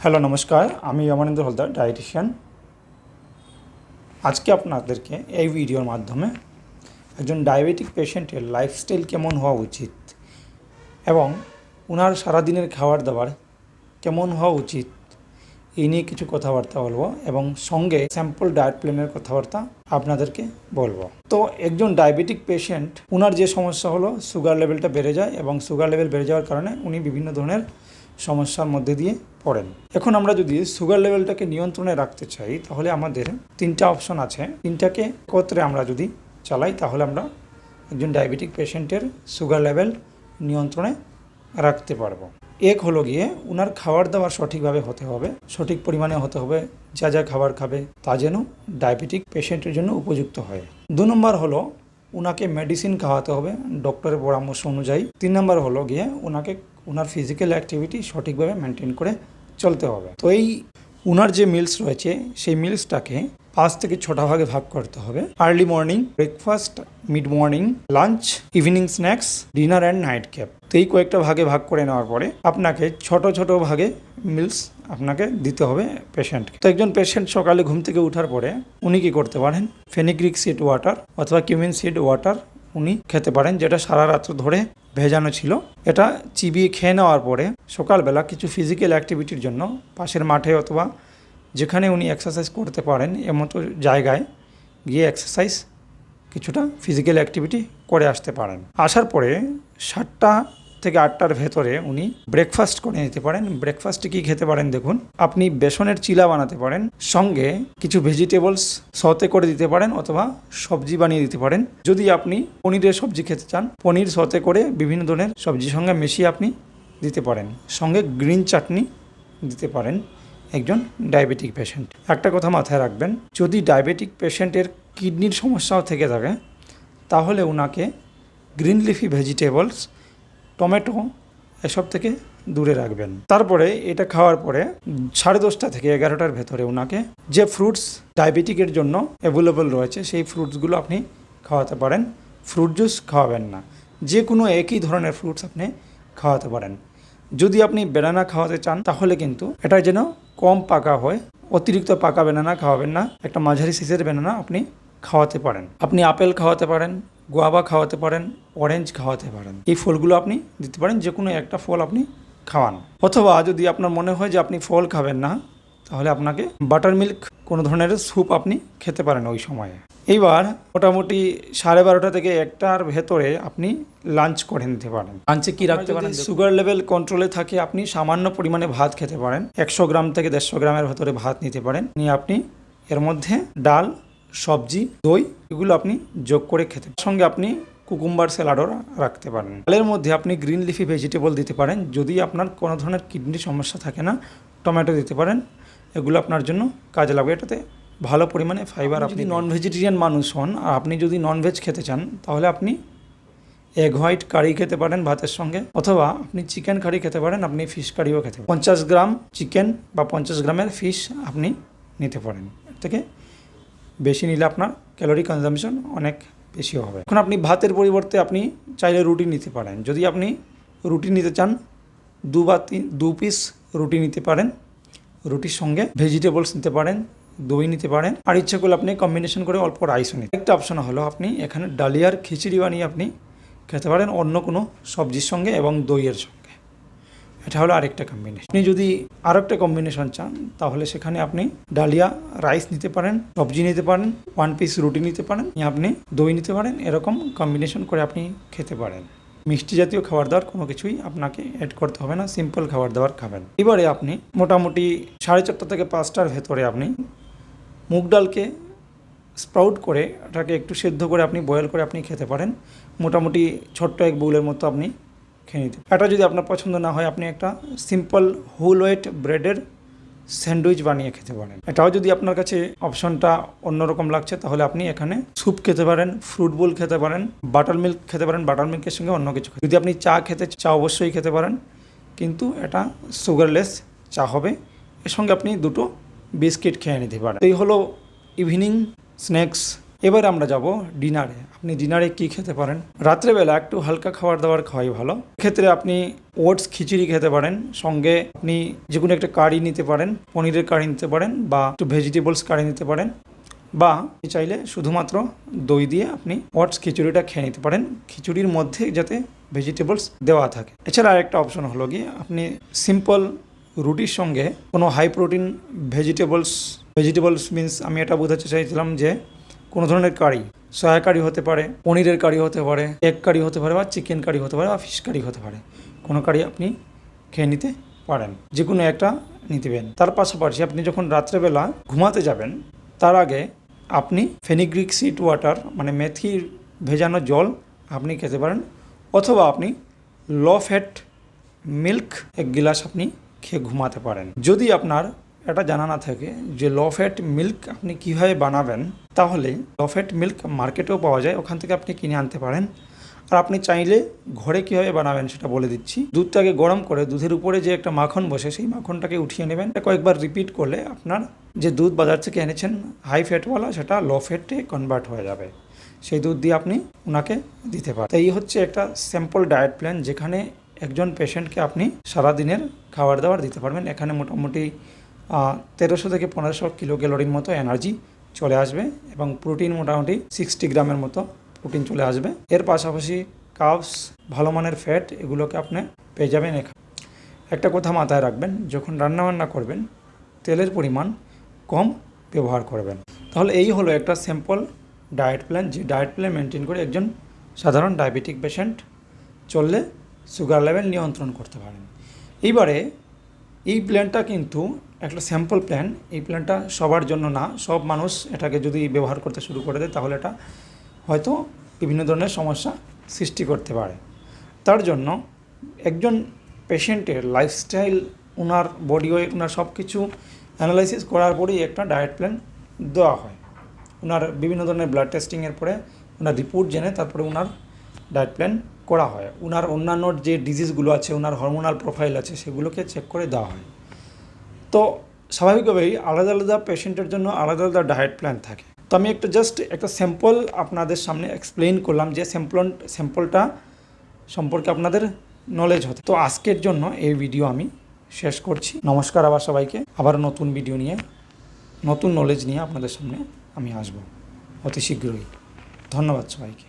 Hello নমস্কার, আমি Amarendra Haldar, dietician. আজকে আপনাদেরকে এই ভিডিওর মাধ্যমে একজন ডায়াবেটিক পেশেন্টের লাইফস্টাইল কেমন হওয়া উচিত এবং ওনার সারাদিনের খাবার দাবার কেমন হওয়া উচিত এই নিয়ে কিছু কথাবার্তা বলবো এবং সঙ্গে স্যাম্পল ডায়েট প্ল্যানের কথাবার্তা আপনাদেরকে বলবো। তো একজন ডায়াবেটিক পেশেন্ট, ওনার যে সমস্যা হলো সুগার লেভেলটা বেড়ে যায় এবং সুগার লেভেল বেড়ে যাওয়ার কারণে উনি বিভিন্ন ধরনের সমস্যার মধ্যে দিয়ে পড়েন। এখন আমরা যদি সুগার লেভেলটাকে নিয়ন্ত্রণে রাখতে চাই তাহলে আমাদের তিনটা অপশন আছে। তিনটাকে একত্রে আমরা যদি চালাই তাহলে আমরা একজন ডায়াবেটিক পেশেন্টের সুগার লেভেল নিয়ন্ত্রণে রাখতে পারবো। এক হলো গিয়ে ওনার খাবার দাবার সঠিকভাবে হতে হবে, সঠিক পরিমাণে হতে হবে। যা যা খাবার খাবে তা যেন ডায়াবেটিক পেশেন্টের জন্য উপযুক্ত হয়। 2 নম্বর হলো ওনাকে মেডিসিন খাওয়াতে হবে ডক্টরের পরামর্শ অনুযায়ী। 3 নম্বর হলো গিয়ে ওনার ফিজিক্যাল অ্যাক্টিভিটি সঠিকভাবে মেনটেন করে চলতে হবে। তো এই ওনার যে মিলস রয়েছে সেই মিলসটাকে 5 থেকে 6টা ভাগে ভাগ করতে হবে। Early morning breakfast, mid morning lunch, evening snacks, dinner and night cap. তো এই কয়েকটা ভাগে ভাগ করে নেওয়ার পরে আপনাকে ছোট ছোট ভাগে মিলস আপনাকে দিতে হবে পেশেন্টকে। তো একজন পেশেন্ট সকালে ঘুম থেকে ওঠার পরে উনি কী করতে পারেন, ফেনিগ্রিক সিড ওয়াটার অথবা কিউমিন সিড ওয়াটার উনি খেতে পারেন, যেটা সারা রাত্র ধরে ভেজানো ছিল। এটা চিবিয়ে খেয়ে নেওয়ার পরে সকালবেলা কিছু ফিজিক্যাল অ্যাক্টিভিটির জন্য পাশের মাঠে অথবা যেখানে উনি এক্সারসাইজ করতে পারেন এমতো জায়গায় গিয়ে এক্সারসাইজ কিছুটা ফিজিক্যাল অ্যাক্টিভিটি করে আসতে পারেন। আসার পরে 7টা থেকে 8টার ভেতরে উনি ব্রেকফাস্ট করে নিতে পারেন। ব্রেকফাস্টে কী খেতে পারেন দেখুন, আপনি বেসনের চিলা বানাতে পারেন, সঙ্গে কিছু ভেজিটেবলস সতে করে দিতে পারেন অথবা সবজি বানিয়ে দিতে পারেন। যদি আপনি পনিরের সবজি খেতে চান, পনির সতে করে বিভিন্ন ধরনের সবজির সঙ্গে মিশিয়ে আপনি দিতে পারেন, সঙ্গে গ্রিন চাটনি দিতে পারেন একজন ডায়াবেটিক পেশেন্ট। একটা কথা মাথায় রাখবেন, যদি ডায়াবেটিক পেশেন্টের কিডনির সমস্যাও থেকে থাকে তাহলে ওনাকে গ্রিন লিফি ভেজিটেবলস, টমেটো এসব থেকে দূরে রাখবেন। তারপরে এটা খাওয়ার পরে 10:30 থেকে 11টার ভেতরে ওনাকে যে ফ্রুটস ডায়াবেটিকের জন্য অ্যাভেলেবল রয়েছে সেই ফ্রুটসগুলো আপনি খাওয়াতে পারেন। ফ্রুট জুস খাওয়াবেন না, যে কোনো একই ধরনের ফ্রুটস আপনি খাওয়াতে পারেন। যদি আপনি বেনানা খাওয়াতে চান তাহলে কিন্তু এটা যেন কম পাকা হয়, অতিরিক্ত পাকা বেনানা খাওয়াবেন না, একটা মাঝারি সাইজের বেনানা আপনি খাওয়াতে পারেন। আপনি আপেল খাওয়াতে পারেন, গোয়াবা খাওয়াতে পারেন, অরেঞ্জ খাওয়াতে পারেন। এই ফলগুলো আপনি দিতে পারেন, যে কোনো একটা ফল আপনি খাওয়ান। অথবা যদি আপনার মনে হয় যে আপনি ফল খাবেন না তাহলে আপনাকে বাটার মিল্ক কোনো ধরনের স্যুপ আপনি খেতে পারেন ওই সময়ে। এইবার মোটামুটি 12:30 থেকে 1টার ভেতরে আপনি লাঞ্চ করে নিতে পারেন। লাঞ্চে কী রাখতে পারেন, সুগার লেভেল কন্ট্রোলে থাকে আপনি সামান্য পরিমাণে ভাত খেতে পারেন। 100 গ্রাম থেকে 150 গ্রামের ভেতরে ভাত নিতে পারেন, নিয়ে আপনি এর মধ্যে ডাল, সবজি, দই এগুলো আপনি যোগ করে খেতে পারেন। সঙ্গে আপনি কুকুম্বার স্যালাডও রাখতে পারেন। ডালের মধ্যে আপনি গ্রিন লিফি ভেজিটেবল দিতে পারেন। যদি আপনার কোনো ধরনের কিডনির সমস্যা থাকে না, টমেটো দিতে পারেন, এগুলো আপনার জন্য কাজে লাগবে। এটাতে ভালো পরিমাণে ফাইবার। আপনি নন ভেজিটেরিয়ান মানুষ হন আর আপনি যদি ননভেজ খেতে চান তাহলে আপনি এগ হোয়াইট কারি খেতে পারেন ভাতের সঙ্গে, অথবা আপনি চিকেন কারি খেতে পারেন, আপনি ফিশ কারিও খেতে পারেন। 50 গ্রাম চিকেন বা 50 গ্রামের ফিশ আপনি নিতে পারেন। এর থেকে বেশি নিলে আপনার ক্যালোরি কনজাম্পশন অনেক বেশি হবে। এখন আপনি ভাতের পরিবর্তে আপনি চাইলে রুটি নিতে পারেন। যদি আপনি রুটি নিতে চান 2 পিস রুটি নিতে পারেন, রুটির সঙ্গে ভেজিটেবলস নিতে পারেন, দই নিতে পারেন, আর ইচ্ছা করলে আপনি কম্বিনেশন করে অল্প রাইসও নিতে। একটা অপশন হলো আপনি এখানে ডালিয়ার খিচুড়ি বানিয়ে আপনি খেতে পারেন অন্য কোনো সবজির সঙ্গে এবং দইয়ের সঙ্গে। এটা হলো আরেকটা কম্বিনেশন। আপনি যদি আরেকটা কম্বিনেশন চান তাহলে সেখানে আপনি ডালিয়া রাইস নিতে পারেন, সবজি নিতে পারেন, 1 পিস রুটি নিতে পারেন, আপনি দই নিতে পারেন, এরকম কম্বিনেশন করে আপনি খেতে পারেন। মিষ্টি জাতীয় খাবার দাবার কোনো কিছুই আপনাকে অ্যাড করতে হবে না, সিম্পল খাবার দাবার খাবেন। এবারে আপনি মোটামুটি 4:30 থেকে 5টার ভেতরে আপনি মুগ ডালকে স্প্রাউট করে এটাকে একটু সেদ্ধ করে আপনি বয়েল করে আপনি খেতে পারেন। মোটামুটি ছোট্ট এক বাউলের মতো আপনি খেয়ে নিতে। এটা যদি আপনার পছন্দ না হয় আপনি একটা সিম্পল হোল ওয়েট ব্রেডের স্যান্ডউইচ বানিয়ে খেতে পারেন। এটাও যদি আপনার কাছে অপশনটা অন্যরকম লাগছে তাহলে আপনি এখানে স্যুপ খেতে পারেন, ফ্রুট বোল খেতে পারেন, বাটার মিল্ক খেতে পারেন, বাটার মিল্কের সঙ্গে অন্য কিছু। যদি আপনি চা খেতে চা অবশ্যই খেতে পারেন, কিন্তু এটা সুগারলেস চা হবে। এর সঙ্গে আপনি 2টো বিস্কিট খেয়ে নিতে পারেন। এই হলো ইভিনিং স্ন্যাক্স এবার আমরা যাব ডিনারে। আপনি ডিনারে কি খেতে পারেন? রাত্রেবেলা একটু হালকা খাবার দাবার খাওয়াই ভালো। ক্ষেত্রে আপনি ওটস খিচুড়ি খেতে পারেন, সঙ্গে আপনি যে কোনো একটা কারি নিতে পারেন, পনিরের কারি নিতে পারেন বা একটু ভেজিটেবলস কারি নিতে পারেন, বা চাইলে শুধুমাত্র দই দিয়ে আপনি ওটস খিচুড়িটা খেয়ে নিতে পারেন, খিচুড়ির মধ্যে যাতে ভেজিটেবলস দেওয়া থাকে। এছাড়া আরেকটা অপশন হলো গিয়ে আপনি সিম্পল রুটির সঙ্গে কোনো হাই প্রোটিন ভেজিটেবলস মিন্স আমি এটা বোঝাতে চাইছিলাম যে কোনো ধরনের কারি, সয়া কারি হতে পারে, পনিরের কারি হতে পারে, এগ কারি হতে পারে, বা চিকেন কারি হতে পারে, বা ফিশ কারি হতে পারে, কোনো কারি আপনি খেয়ে নিতে পারেন, যে কোনো একটা নিতেবেন। তার পাশাপাশি আপনি যখন রাত্রেবেলা ঘুমাতে যাবেন তার আগে আপনি ফেনিগ্রিক সিড ওয়াটার মানে মেথির ভেজানো জল আপনি খেতে পারেন, অথবা আপনি লো ফ্যাট মিল্ক এক গিলাস আপনি খেয়ে ঘুমাতে পারেন। যদি আপনার এটা জানা না থাকে যে লো ফ্যাট মিল্ক আপনি কীভাবে বানাবেন, তাহলে লো ফ্যাট মিল্ক মার্কেটেও পাওয়া যায়, ওখান থেকে আপনি কিনে আনতে পারেন। আর আপনি চাইলে ঘরে কীভাবে বানাবেন সেটা বলে দিচ্ছি। দুধটাকে গরম করে দুধের উপরে যে একটা মাখন বসে সেই মাখনটাকে উঠিয়ে নেবেন। কয়েকবার রিপিট করলে আপনার যে দুধ বাজার থেকে এনেছেন হাই ফ্যাটওয়ালা, সেটা লো ফ্যাটে কনভার্ট হয়ে যাবে। সেই দুধ দিয়ে আপনি ওনাকে দিতে পারেন। এই হচ্ছে একটা সিম্পল ডায়েট প্ল্যান, যেখানে একজন পেশেন্টকে আপনি সারাদিনের খাবার দাবার দিতে পারবেন। এখানে মোটামুটি 1300 থেকে 1500 কিলো ক্যালোরির মতো এনার্জি চলে আসবে, এবং প্রোটিন মোটামুটি 60 গ্রামের মতো প্রোটিন চলে আসবে। এর পাশাপাশি কার্বস, ভালো মানের ফ্যাট, এগুলোকে আপনি পেয়ে যাবেন এখানে। একটা কথা মাথায় রাখবেন, যখন রান্নাবান্না করবেন তেলের পরিমাণ কম ব্যবহার করবেন। তাহলে এই হলো একটা সিম্পল ডায়েট প্ল্যান, যে ডায়েট প্ল্যান মেনটেন করে একজন সাধারণ ডায়াবেটিক পেশেন্ট চললে সুগার লেভেল নিয়ন্ত্রণ করতে পারেন। এইবারে এই প্ল্যানটা কিন্তু একটা স্যাম্পল প্ল্যান। এই প্ল্যানটা সবার জন্য না, সব মানুষ এটাকে যদি ব্যবহার করতে শুরু করে দেয় তাহলে এটা হয়তো বিভিন্ন ধরনের সমস্যা সৃষ্টি করতে পারে। তার জন্য একজন পেশেন্টের লাইফস্টাইল, ওনার বডি ওয়েট, ওনার সব কিছু অ্যানালাইসিস করার পরেই একটা ডায়েট প্ল্যান দেওয়া হয়। ওনার বিভিন্ন ধরনের ব্লাড টেস্টিংয়ের পরে ওনার রিপোর্ট জেনে তারপরে ওনার ডায়েট প্ল্যান করা হয়। ওনার অন্যান্য যে ডিজিজগুলো আছে, ওনার হরমোনাল প্রোফাইল আছে, সেগুলোকে চেক করে দেওয়া হয়। তো স্বাভাবিকভাবেই আলাদা আলাদা পেশেন্টের জন্য আলাদা আলাদা ডায়েট প্ল্যান থাকে। তো আমি একটা স্যাম্পল আপনাদের সামনে এক্সপ্লেইন করলাম, যে স্যাম্পলটা সম্পর্কে আপনাদের নলেজ হতে। তো আজকের জন্য এই ভিডিও আমি শেষ করছি। নমস্কার আবার সবাইকে। আবার নতুন ভিডিও নিয়ে, নতুন নলেজ নিয়ে আপনাদের সামনে আমি আসব অতি শীঘ্রই। ধন্যবাদ সবাইকে।